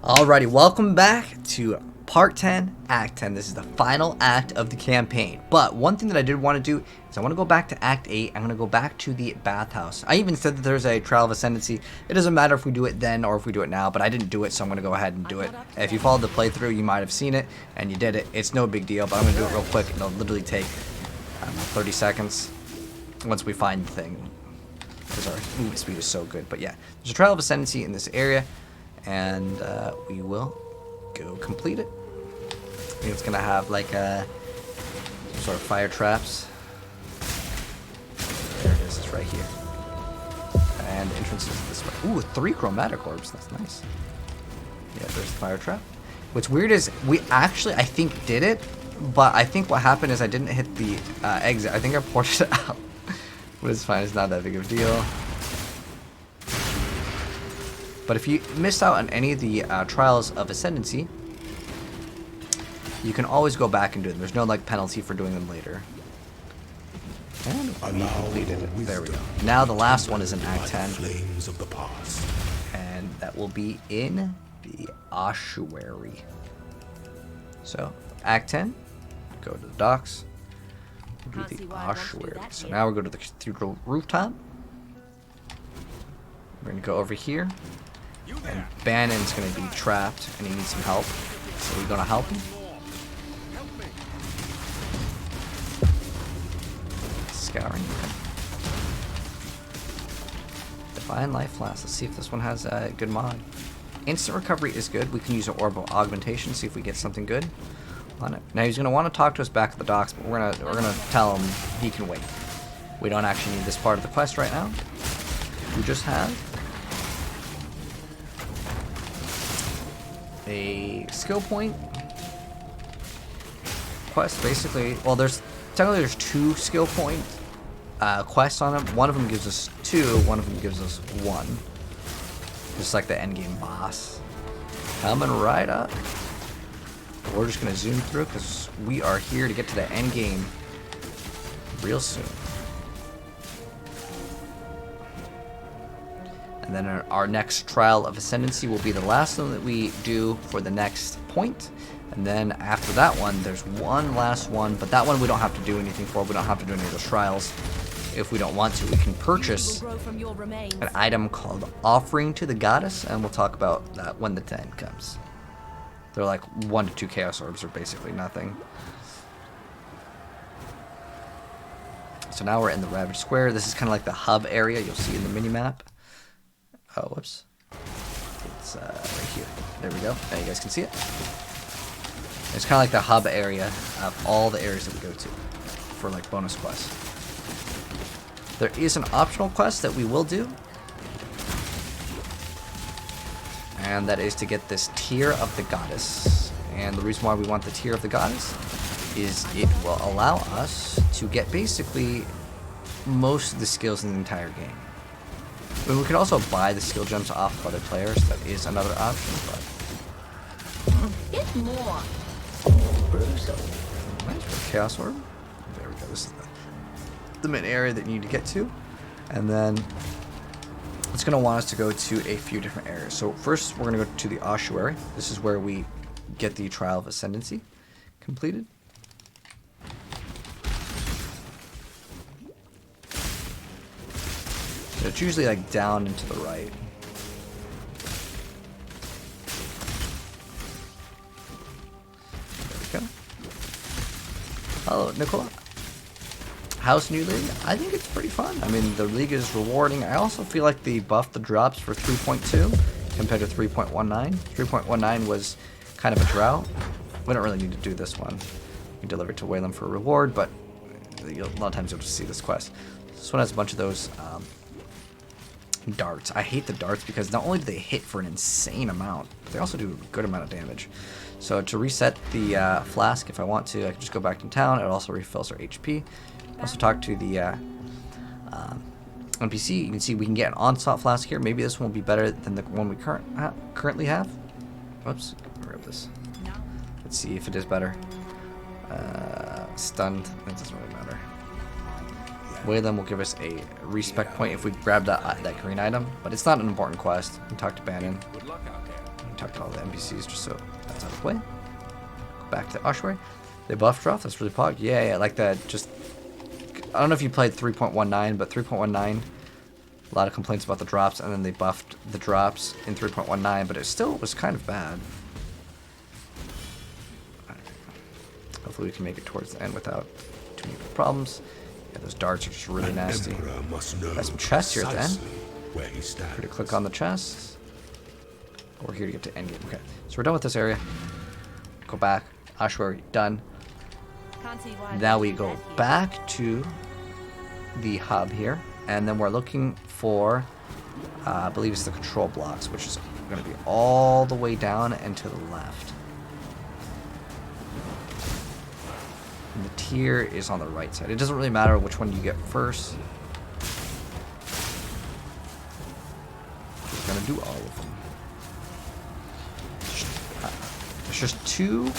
Alrighty, welcome back to Part 10, Act 10. This is the final act of the campaign. But one thing that I did want to do is I want to go back to Act 8. I'm going to go back to the Bathhouse. I even said that there's a Trial of Ascendancy. It doesn't matter if we do it then or if we do it now, but I didn't do it, so I'm going to go ahead and do it. If you followed the playthrough, you might have seen it, and you did it. It's no big deal, but I'm going to do it real quick. It'll literally take, I don't know, 30 seconds once we find the thing. Because our movement speed is so good. But yeah, there's a Trial of Ascendancy in this area. And we will go complete it. I think it's gonna have like some sort of fire traps. There it is, it's right here. And entrance is this way. Ooh, 3 chromatic orbs, that's nice. Yeah, there's the fire trap. What's weird is we actually, I think, did it, but I think what happened is I didn't hit the exit. I think I ported it out. But it's fine, it's not that big of a deal. But if you missed out on any of the Trials of Ascendancy, you can always go back and do them. There's no like penalty for doing them later. And we completed it. There we go. Now the last one is in Act 10. And that will be in the Ossuary. So, Act 10, go to the docks, we'll do the Ossuary. So now we'll go to the cathedral rooftop. We're going to go over here. And Bannon's going to be trapped, and he needs some help. So we're going to help him. Scouring. Divine Life Flask. Let's see if this one has a good mod. Instant recovery is good. We can use an orb of augmentation, see if we get something good on it. Now he's going to want to talk to us back at the docks, but we're gonna tell him he can wait. We don't actually need this part of the quest right now. We just have a skill point quest, basically. Well, technically there's 2 skill point quests on them. One of them gives us 2, one of them gives us 1. Just like the end game boss. Coming right up. We're just gonna zoom through because we are here to get to the end game real soon. And then our next Trial of Ascendancy will be the last one that we do for the next point. And then after that one, there's one last one, but that one we don't have to do anything for. We don't have to do any of those trials if we don't want to. We can purchase an item called Offering to the Goddess, and we'll talk about that when the 10 comes. They're like 1 to 2 Chaos Orbs, or basically nothing. So now we're in the Ravaged Square. This is kind of like the hub area you'll see in the mini-map. Oh, whoops. It's right here. There we go. Now you guys can see it. It's kind of like the hub area of all the areas that we go to for like bonus quests. There is an optional quest that we will do. And that is to get this Tear of the Goddess. And the reason why we want the Tear of the Goddess is it will allow us to get basically most of the skills in the entire game. I mean, we could also buy the skill gems off of other players. That is another option, but get more. Chaos Orb. There we go. This is the main area that you need to get to, and then it's going to want us to go to a few different areas. So first, we're going to go to the Ossuary. This is where we get the Trial of Ascendancy completed. It's usually like down and to the right. There we go. Hello, Nicola. House New League. I think it's pretty fun. I mean, the league is rewarding. I also feel like they buffed the drops for 3.2 compared to 3.19. 3.19 was kind of a drought. We don't really need to do this one. We deliver it to Wayland for a reward, but a lot of times you'll just see this quest. This one has a bunch of those darts. I hate the darts because not only do they hit for an insane amount, but they also do a good amount of damage. So to reset the flask, if I want to, I can just go back to town. It also refills our HP. Also talk to the NPC. You can see we can get an Onslaught flask here. Maybe this one will be better than the one we currently have. Whoops, grab this. Let's see if it is better. Stunned. It doesn't really matter. Wayland will give us a respec point if we grab that green item, but it's not an important quest. We can talk to Bannon. Good luck out there. talk to all the NPCs just so that's out of the way. Go back to Ossuary. They buffed drop. That's really pog. Yeah, like that. Just I don't know if you played 3.19, but 3.19. A lot of complaints about the drops, and then they buffed the drops in 3.19, but it still was kind of bad. Hopefully we can make it towards the end without too many problems. Yeah, those darts are just really nasty. Got some chests here at the end. Where he stands. Here to click on the chests. We're here to get to endgame. Okay, so we're done with this area. Go back. Ossuary, done. Can't see why Now we there's go dead here. back to the hub here, and then we're looking for, I believe it's the control blocks, which is going to be all the way down and to the left. And the tier is on the right side. It doesn't really matter which one you get first. We're going to do all of them. There's just two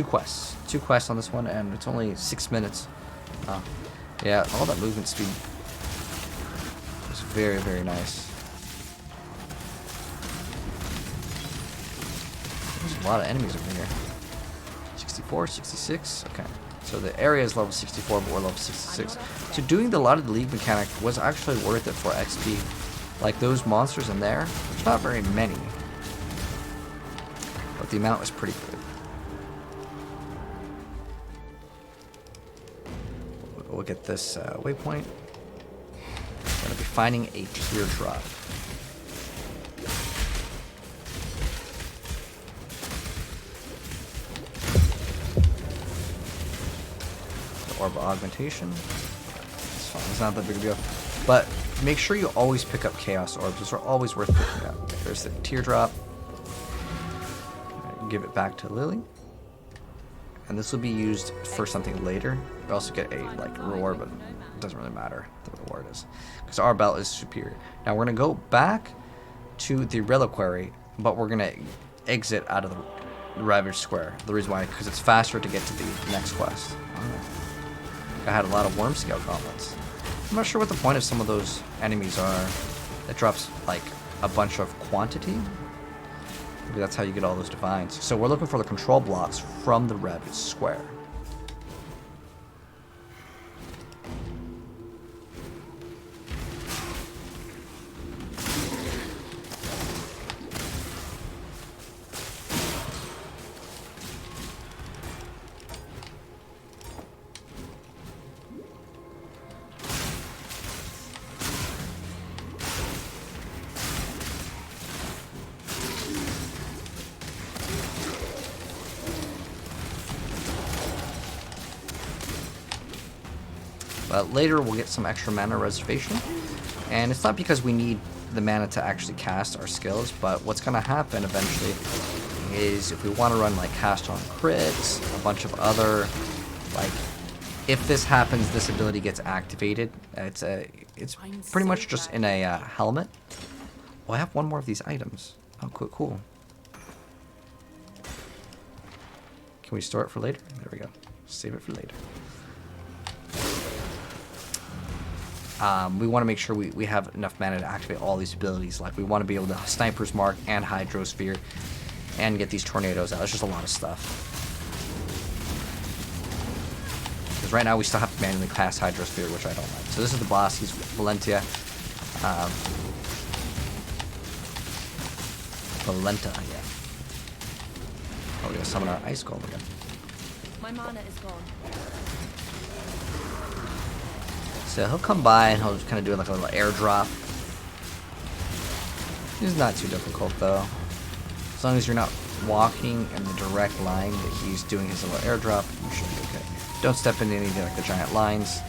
quests on this one, and it's only 6 minutes. Yeah, all that movement speed is very, very nice. There's a lot of enemies over here. 64, 66. Okay, so the area is level 64, but we're level 66. So doing a lot of the league mechanic was actually worth it for XP. Like those monsters in there, there's not very many, but the amount was pretty good. We'll get this waypoint. We're going to be finding a teardrop. The orb of augmentation. It's fine. It's not that big a deal. But make sure you always pick up chaos orbs. Those are always worth picking up. There's the teardrop. Give it back to Lily. And this will be used for something later. We also get a reward, but it doesn't really matter what the reward is, because our belt is superior. Now we're gonna go back to the reliquary, but we're gonna exit out of the Ravaged Square. The reason why, because it's faster to get to the next quest. I had a lot of worm scale gauntlets. I'm not sure what the point of some of those enemies are. It drops like a bunch of quantity. Maybe that's how you get all those divines. So we're looking for the control blocks from the Ravaged Square. But later we'll get some extra mana reservation, and it's not because we need the mana to actually cast our skills, but what's going to happen eventually is if we want to run like cast on crits, a bunch of other, like, if this happens, this ability gets activated. It's pretty much just in a helmet. Well, I have one more of these items. Oh, cool. Can we store it for later? There we go. Save it for later. We want to make sure we have enough mana to activate all these abilities. Like, we want to be able to Sniper's Mark and Hydrosphere and get these tornadoes out. It's just a lot of stuff. Because right now we still have to manually cast Hydrosphere, which I don't like. So this is the boss. He's Vilenta. Vilenta, yeah. Oh, we're going to summon our Ice Golem again. My mana is gone. So he'll come by and he'll just kind of do like a little airdrop. He's not too difficult though. As long as you're not walking in the direct line that he's doing his little airdrop, you should be okay. Don't step into anything like the giant lines.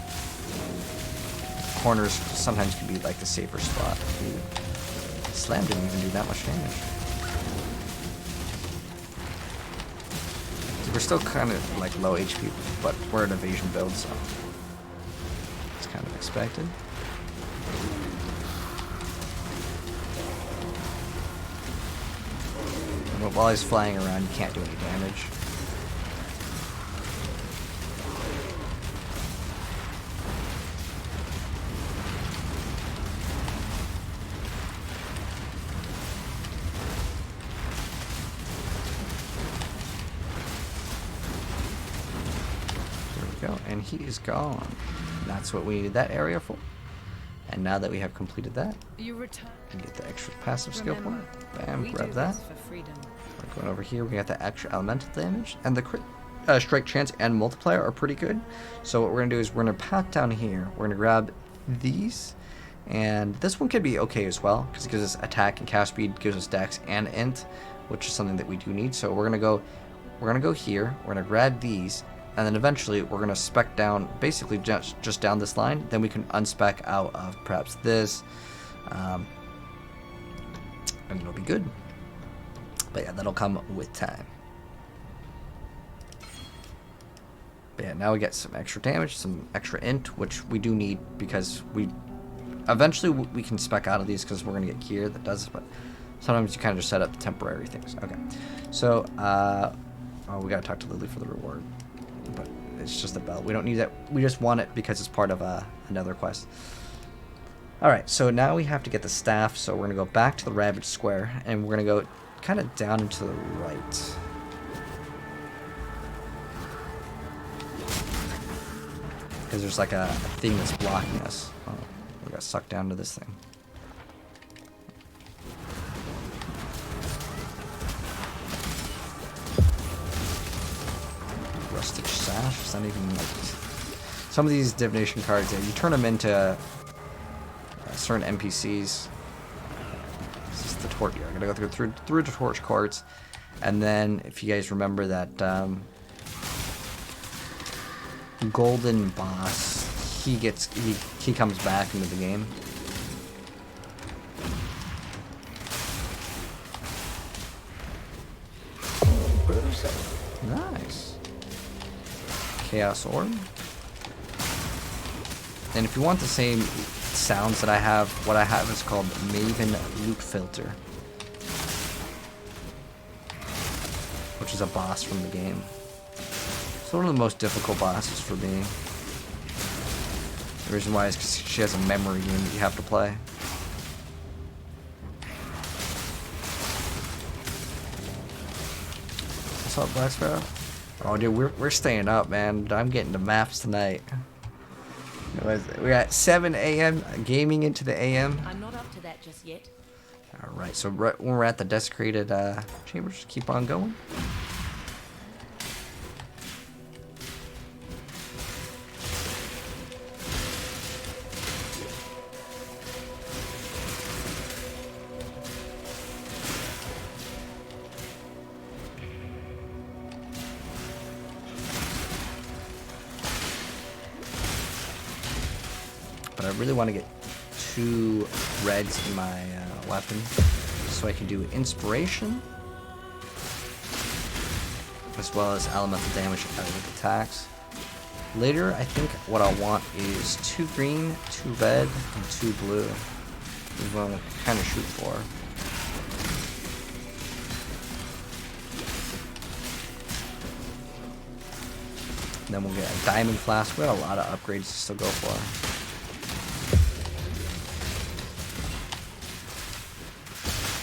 Corners sometimes can be like the safer spot. Ooh. Slam didn't even do that much damage. So we're still kind of like low HP, but we're an evasion build, so kind of expected. And while he's flying around, you can't do any damage. he is gone. That's what we needed that area for. And now that we have completed that, You return. and get the extra passive skill point. Bam, We grab do that. this for freedom. We're going over here, we got the extra elemental damage, and the crit strike chance and multiplier are pretty good. So what we're going to do is we're going to path down here. We're going to grab these, and this one could be okay as well, because it gives us attack and cast speed, gives us dex and int, which is something that we do need. So we're going to go here, we're going to grab these, and then eventually we're going to spec down, basically just down this line. Then we can unspec out of perhaps this, and it'll be good. But yeah, that'll come with time. But yeah, now we get some extra damage, some extra int, which we do need because eventually we can spec out of these because we're going to get gear that does it, but sometimes you kind of just set up temporary things. Okay, so oh, we got to talk to Lily for the reward, but it's just a bell. We don't need that. We just want it because it's part of another quest. Alright, so now we have to get the staff, so we're going to go back to the Ravaged Square, and we're going to go kind of down and to the right. Because there's like a thing that's blocking us. Oh, we got sucked down to this thing. Rustic Sash? It's not even like... Some of these divination cards, you turn them into certain NPCs. This is the torch. I'm gonna go through the torch courts, and then if you guys remember that golden boss, he comes back into the game. Nice. Chaos Orb. And if you want the same sounds that I have, what I have is called Maven Loot Filter, which is a boss from the game. It's one of the most difficult bosses for me. The reason why is because she has a memory game that you have to play. What's up, Black Sparrow? Oh, dude, we're staying up, man. I'm getting to maps tonight. We're at 7 a.m. gaming into the a.m. I'm not up to that just yet. Alright, so right when we're at the desecrated chambers, keep on going. But I really want to get 2 reds in my weapon so I can do inspiration as well as elemental damage with attacks. Later, I think what I want is 2 green, 2 red, and 2 blue. Is what I'm kind of shoot for. And then we'll get a diamond flask. We got a lot of upgrades to still go for.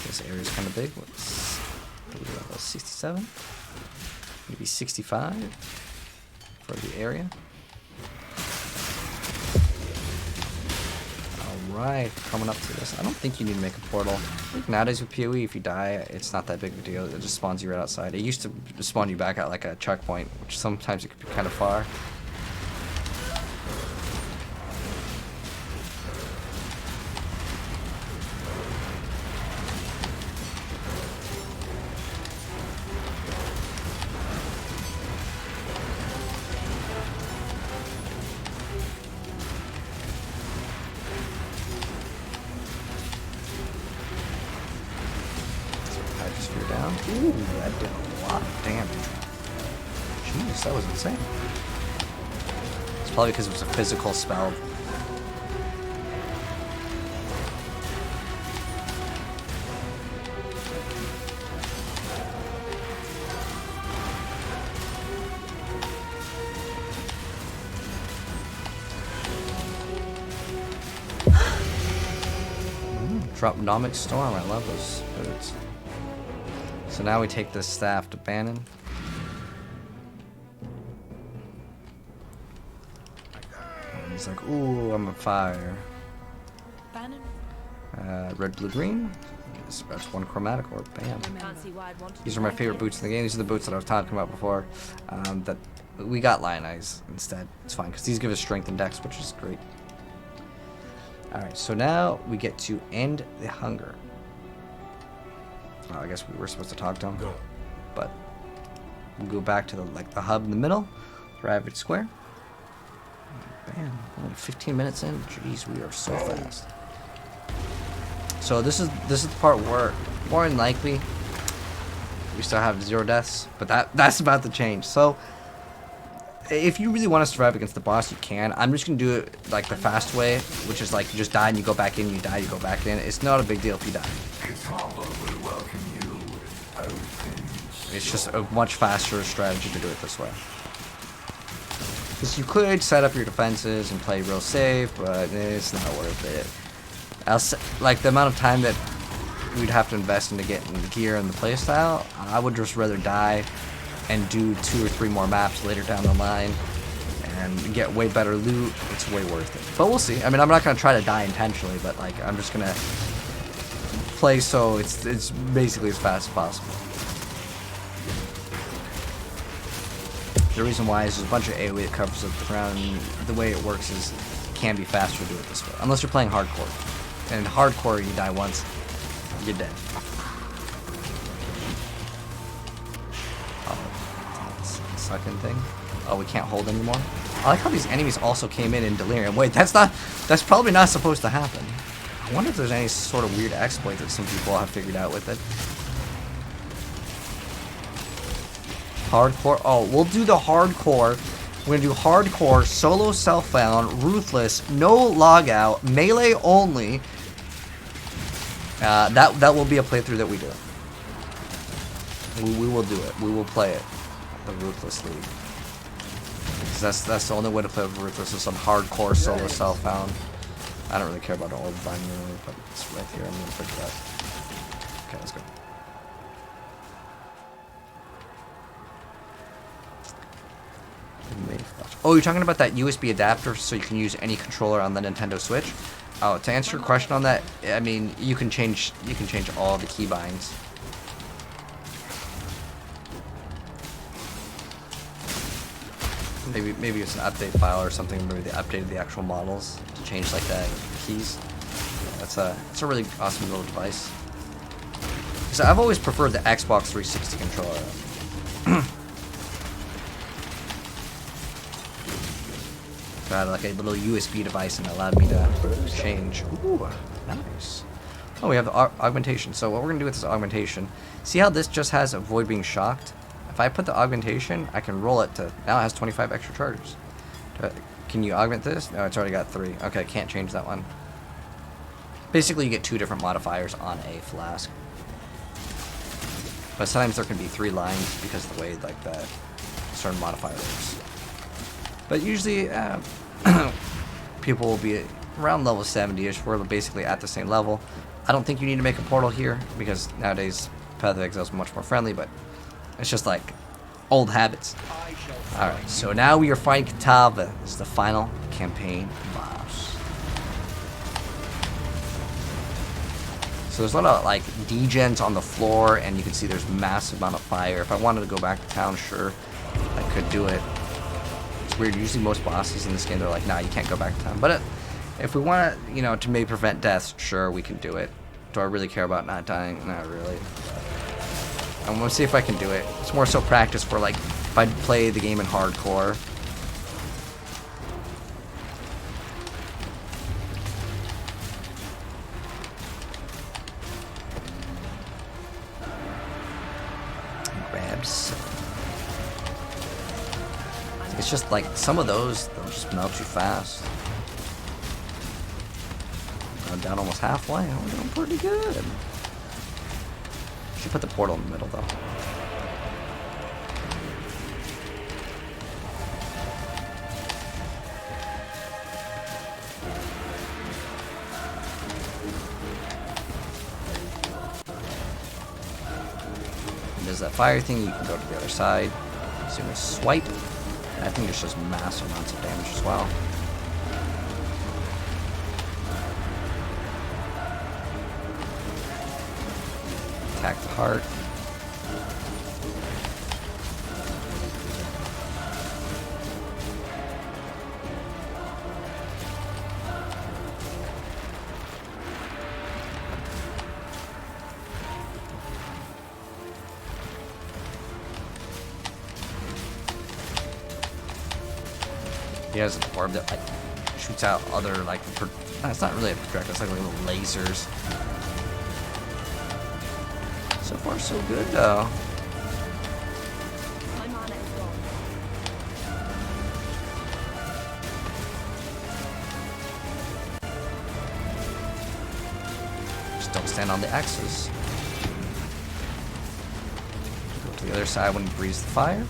This area's kind of big. What's level 67? Maybe 65 for the area. Alright, coming up to this. I don't think you need to make a portal. I think nowadays with PoE, if you die, it's not that big of a deal. It just spawns you right outside. It used to spawn you back at like a checkpoint, which sometimes it could be kind of far. Down. Ooh, that did a lot of damage. Jeez, that was insane. It's probably because it was a physical spell. Drop Nomic Storm. I love those boots. So now we take this staff to Bannon. He's like, ooh, I'm on fire. Bannon. Red, blue, green. That's one chromatic orb. Bam. Can't see why I'd want to These do are my that. favorite boots in the game. These are the boots that I was talking about before. That we got Lion Eyes instead. It's fine because these give us strength and dex, which is great. Alright, so now we get to end the hunger. Oh, I guess we were supposed to talk to him. But we'll go back to the hub in the middle. Rabbit Square. Bam. Only 15 minutes in. Jeez, we are so fast. So this is the part where more than likely we still have 0 deaths, but that's about to change. So if you really want to survive against the boss, you can. I'm just gonna do it like the fast way, which is like you just die and you go back in, you die, you go back in. It's not a big deal if you die. It's just a much faster strategy to do it this way. Because you could set up your defenses and play real safe, but it's not worth it. Like the amount of time that we'd have to invest into getting the gear and the playstyle, I would just rather die and do 2 or 3 more maps later down the line and get way better loot. It's way worth it. But we'll see. I mean, I'm not gonna try to die intentionally, but like I'm just gonna play so it's basically as fast as possible. The reason why is there's a bunch of AoE that covers up the ground, and the way it works is it can be faster to do it this way. Unless you're playing hardcore. And in hardcore, you die once, you're dead. Oh, that's the second thing. Oh, we can't hold anymore? I like how these enemies also came in delirium. Wait, that's probably not supposed to happen. I wonder if there's any sort of weird exploit that some people have figured out with it. Hardcore. Oh, we'll do the hardcore. We're gonna do hardcore, solo self-found, ruthless, no logout, melee only. That will be a playthrough that we do. We will do it. We will play it the ruthless league. Because that's the only way to play with ruthless is some hardcore solo self-found. I don't really care about all the binding really, but it's right here. I'm gonna pick it up. Okay, let's go. Oh, you're talking about that USB adapter so you can use any controller on the Nintendo Switch? Oh, to answer your question on that, I mean, you can change all the keybinds. Maybe it's an update file or something. Maybe they updated the actual models to change like the keys. Yeah, it's a really awesome little device. Because I've always preferred the Xbox 360 controller. Got like a little USB device and it allowed me to change. Ooh, nice. Oh, we have the augmentation. So what we're gonna do with this augmentation? See how this just has avoid being shocked? If I put the augmentation, I can roll it to now it has 25 extra charges. Can you augment this? No, it's already got 3. Okay, I can't change that one. Basically, you get 2 different modifiers on a flask. But sometimes there can be 3 lines because of the way like that certain modifier works. But usually, people will be around level 70-ish. We're basically at the same level. I don't think you need to make a portal here because nowadays Path of Exile is much more friendly, but it's just like old habits. Alright, so now we are fighting Kitava. This is the final campaign boss. So there's a lot of like degens on the floor, and you can see there's massive amount of fire. If I wanted to go back to town, sure, I could do it. It's weird. Usually most bosses in this game, they're like, nah, you can't go back to town. But if we want to, you know, to maybe prevent deaths, sure, we can do it. Do I really care about not dying? Not really. I'm gonna see if I can do it. It's more so practice for like if I play the game in hardcore. Grabs. It's just like some of those, they'll just melt you fast. I'm down almost halfway. I'm doing pretty good. Should put the portal in the middle though. And there's that fire thing. You can go to the other side. So you swipe. And that thing just does massive amounts of damage as well. Attack the heart. He has an orb that like shoots out other like it's not really a projectile, it's like little lasers. So far so good though. My mana is gone. Just don't stand on the X's. Go to the other side when he breathes the fire.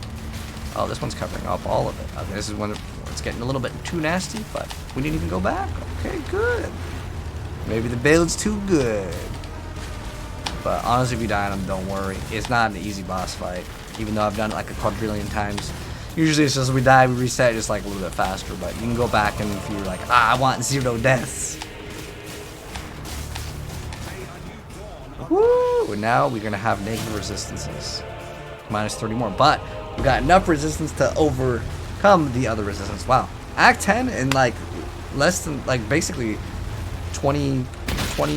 Oh, this one's covering up all of it. Okay, this is when it's getting a little bit too nasty, but we didn't even go back. Okay, good. Maybe the build's too good. But honestly, if you die on him, don't worry. It's not an easy boss fight, even though I've done it like a quadrillion times. Usually it's just we die, we reset just like a little bit faster, but you can go back and if you're like, I want 0 deaths. Woo! And now we're gonna have negative resistances. Minus 30 more, but we got enough resistance to overcome the other resistance. Wow. Act 10 in like less than like basically 20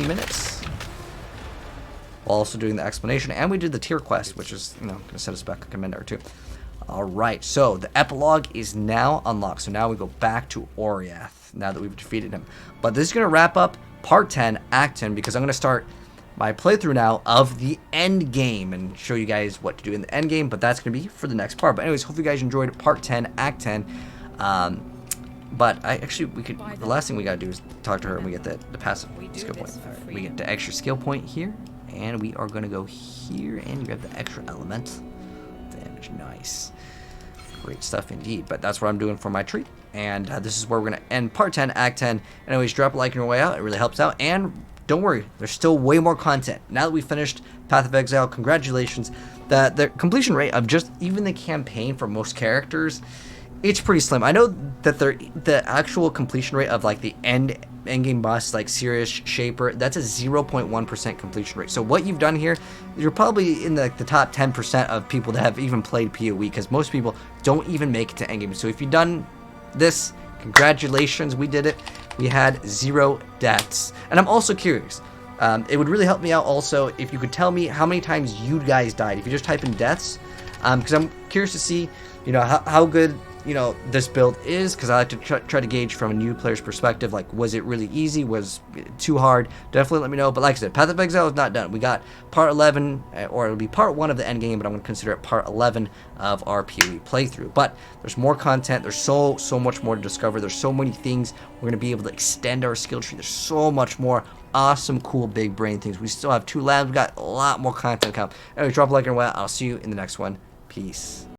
minutes. While also doing the explanation, and we did the tier quest, which is, you know, gonna set us back a command or two. Alright, so the epilogue is now unlocked. So now we go back to Oriath now that we've defeated him. But this is gonna wrap up part 10, act 10, because I'm gonna start my playthrough now of the end game and show you guys what to do in the end game, but that's going to be for the next part. But anyways, hope you guys enjoyed part 10, act 10. But the last thing we got to do is talk to her and we get the passive skill point. Right, we get the extra skill point here, and we are going to go here and grab the extra element damage. Nice. Great stuff indeed. But that's what I'm doing for my treat. And this is where we're going to end part 10, act 10. Anyways, drop a like on your way out. It really helps out. And don't worry, there's still way more content. Now that we finished Path of Exile, congratulations. The completion rate of just even the campaign for most characters, it's pretty slim. I know that the actual completion rate of like the end game boss, like Sirius, Shaper, that's a 0.1% completion rate. So what you've done here, you're probably in the top 10% of people that have even played PoE, because most people don't even make it to endgame. So if you've done this, congratulations, we did it. We had 0 deaths. And I'm also curious, it would really help me out also if you could tell me how many times you guys died. If you just type in deaths, because I'm curious to see, you know, how good, you know, this build is, because I like to try to gauge from a new player's perspective, like, was it really easy, was it too hard? Definitely let me know. But like I said, Path of Exile is not done. We got part 11, or it'll be part 1 of the end game, but I'm going to consider it part 11 of our PoE playthrough. But there's more content, there's so much more to discover, there's so many things we're going to be able to extend our skill tree, there's so much more awesome, cool, big brain things. We still have 2 labs, we got a lot more content coming. Anyway, drop a like and I'll see you in the next one. Peace.